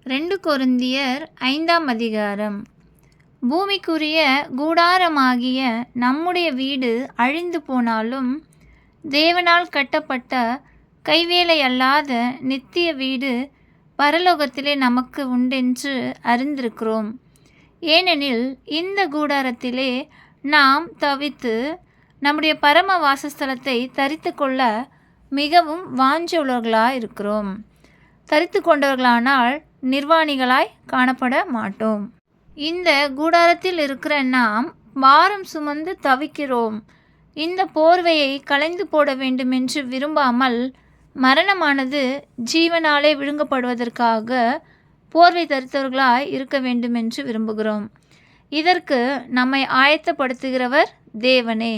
2 கொரிந்தியர் 5ஆம் அதிகாரம். பூமிக்குரிய கூடாரமாகிய நம்முடைய வீடு அழிந்து போனாலும் தேவனால் கட்டப்பட்ட கைவேலையல்லாத நித்திய வீடு பரலோகத்திலே நமக்கு உண்டென்று அறிந்திருக்கிறோம். ஏனெனில் இந்த கூடாரத்திலே நாம் தவித்து நம்முடைய பரம வாசஸ்தலத்தை தரித்து கொள்ள மிகவும் வாஞ்சையுள்ளவர்களாயிருக்கிறோம். தரித்து கொண்டவர்களானால் நிர்வாணிகளாய் காணப்பட மாட்டோம். இந்த கூடாரத்தில் இருக்கிற நாம் பாரம் சுமந்து தவிக்கிறோம். இந்த போர்வையை களைந்து போட வேண்டுமென்று விரும்பாமல் மரணமானது ஜீவனாலே விழுங்கப்படுவதற்காக போர்வை தரித்தவர்களாய் இருக்க வேண்டுமென்று விரும்புகிறோம். இதற்கு நம்மை ஆயத்தப்படுத்துகிறவர் தேவனே.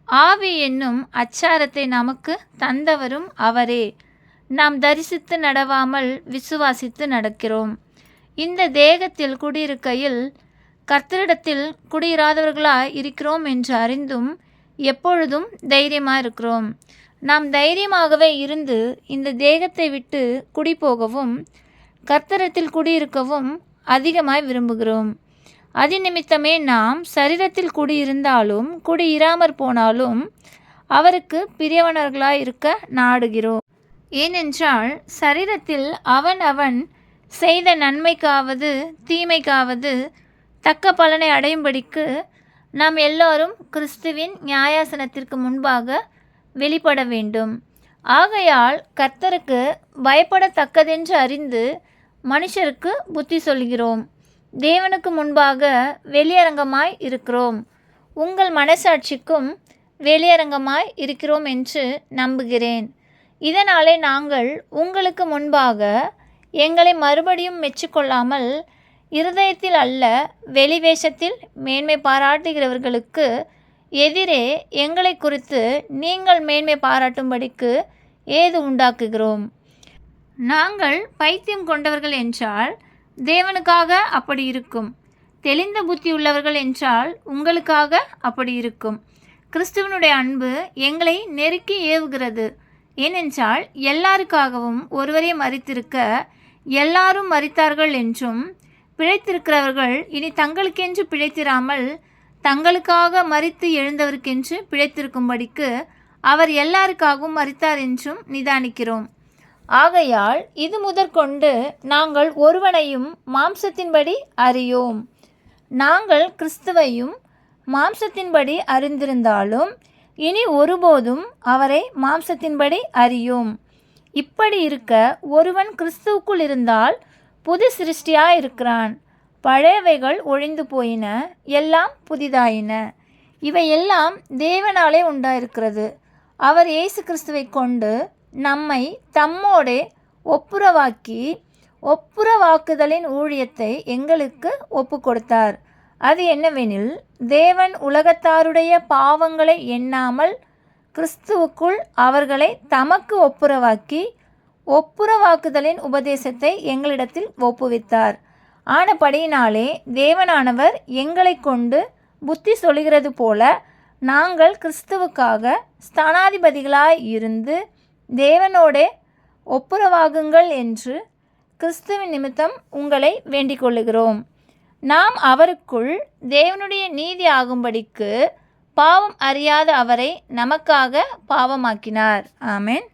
ஆவி என்னும் அச்சாரத்தை நமக்கு தந்தவரும் அவரே. நாம் தரிசித்து நடவாமல் விசுவாசித்து நடக்கிறோம். இந்த தேகத்தில் குடியிருக்கையில் கர்த்தரிடத்தில் குடியிராதவர்களாய் இருக்கிறோம் என்று அறிந்தும் எப்பொழுதும் தைரியமாயிருக்கிறோம். நாம் தைரியமாகவே இருந்து இந்த தேகத்தை விட்டு குடிபோகவும் கர்த்தரிடத்தில் குடியிருக்கவும் அதிகமாய் விரும்புகிறோம். அதிநிமித்தமே நாம் சரீரத்தில் குடியிருந்தாலும் குடியிராமற் போனாலும் அவருக்கு பிரியவனர்களாய் இருக்க நாடுகிறோம். ஏனென்றால் சரீரத்தில் அவன் செய்த நன்மைக்காவது தீமைக்காவது தக்க பலனை அடையும்படிக்கு நாம் எல்லோரும் கிறிஸ்துவின் நியாயாசனத்திற்கு முன்பாக வெளிப்பட வேண்டும். ஆகையால் கர்த்தருக்கு பயப்படத்தக்கதென்று அறிந்து மனுஷருக்கு புத்தி சொல்கிறோம். தேவனுக்கு முன்பாக வெளியரங்கமாய் இருக்கிறோம். உங்கள் மனசாட்சிக்கும் வெளியரங்கமாய் இருக்கிறோம் என்று நம்புகிறேன். இதனாலே நாங்கள் உங்களுக்கு முன்பாக எங்களை மறுபடியும் மெச்சிக்கொள்ளாமல் இருதயத்தில் அல்ல வெளிவேஷத்தில் மேன்மை பாராட்டுகிறவர்களுக்கு எதிரே எங்களை குறித்து நீங்கள் மேன்மை பாராட்டும்படிக்கு ஏது உண்டாக்குகிறோம். நாங்கள் பைத்தியம் கொண்டவர்கள் என்றால் தேவனுக்காக அப்படி இருக்கும். தெளிந்த புத்தி உள்ளவர்கள் என்றால் உங்களுக்காக அப்படி இருக்கும். கிறிஸ்துவனுடைய அன்பு எங்களை நெருக்கி ஏவுகிறது. ஏனென்றால் எல்லாருக்காகவும் ஒருவரே மரித்திருக்க எல்லாரும் மரித்தார்கள் என்றும் பிழைத்திருக்கிறவர்கள் இனி தங்களுக்கென்று பிழைத்திராமல் தங்களுக்காக மரித்து எழுந்தவருக்கென்று பிழைத்திருக்கும்படிக்கு அவர் எல்லாருக்காகவும் மரித்தார் என்றும் நிதானிக்கிறோம். ஆகையால் இது முதற்கொண்டு நாங்கள் ஒருவனையும் மாம்சத்தின்படி அறியோம். நாங்கள் கிறிஸ்துவையும் மாம்சத்தின்படி அறிந்திருந்தாலும் இனி ஒருபோதும் அவரை மாம்சத்தின்படி அறியோம். இப்படி இருக்க ஒருவன் கிறிஸ்துவுக்குள் இருந்தால் புது சிருஷ்டியாயிருக்கிறான். பழையவைகள் ஒழிந்து போயின, எல்லாம் புதிதாயின. இவையெல்லாம் தேவனாலே உண்டாயிருக்கிறது. அவர் இயேசு கிறிஸ்துவை கொண்டு நம்மை தம்மோடே ஒப்புரவாக்கி ஒப்புரவாக்குதலின் ஊழியத்தை எங்களுக்கு ஒப்பு கொடுத்தார். அது என்னவெனில், தேவன் உலகத்தாருடைய பாவங்களை எண்ணாமல் கிறிஸ்துவுக்குள் அவர்களை தமக்கு ஒப்புரவாக்கி ஒப்புரவாக்குதலின் உபதேசத்தை எங்களிடத்தில் ஒப்புவித்தார். ஆனபடியினாலே தேவனானவர் எங்களை கொண்டு புத்தி சொல்கிறது போல நாங்கள் கிறிஸ்துவுக்காக ஸ்தானாதிபதிகளாய் இருந்து தேவனோடே ஒப்புரவாகுங்கள் என்று கிறிஸ்துவின் நிமித்தம் உங்களை வேண்டிக் கொள்ளுகிறோம். நாம் அவருக்குள் தேவனுடைய நீதி ஆகும்படிக்கு பாவம் அறியாத அவரை நமக்காக பாவமாக்கினார். ஆமென்.